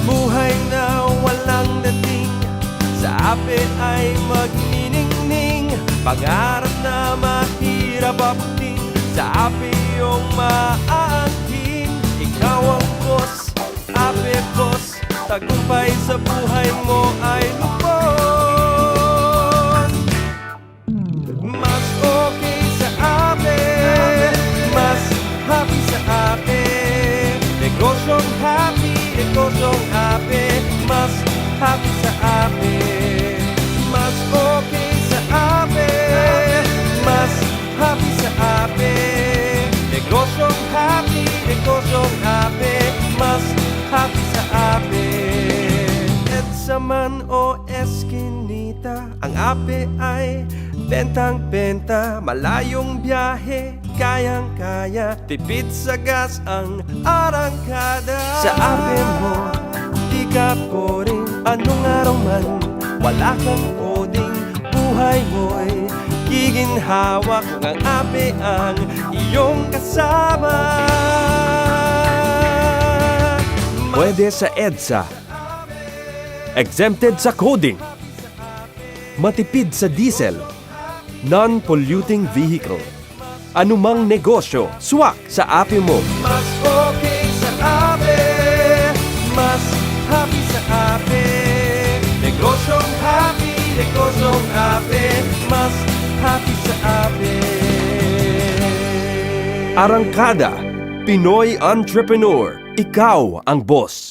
Buhay na walang dating, sa ape ay magniningning. Pangarap na mahirap abutin, sa ape iyong maaangkin. Ikaw ang boss, ape boss, tagumpay sa buhay mo ay lupon. Mas okay sa ape, mas happy sa ape. Negosyong happy, negosyong ape, mas happy sa ape. Mas okay sa ape, mas happy sa ape. Negosyong happy, negosyong ape, mas happy sa ape. EDSA man o Eskinita, ang ape ay bentang-benta. Malayong biyahe, kayang-kaya, tipid sa gas ang arangkada. Sa ape mo, di ka boring, anong araw man, wala kang coding. Buhay mo'y giginhawa kung ang ape ang iyong kasama. Pwede sa EDSA, exempted sa coding, matipid sa diesel, non-polluting vehicle. Anumang negosyo, swak sa ape mo. Mas okay sa ape, mas happy sa ape. Negosyong happy, negosyong ape, mas happy sa ape. Arangkada, Pinoy Entrepreneur. Ikaw ang boss.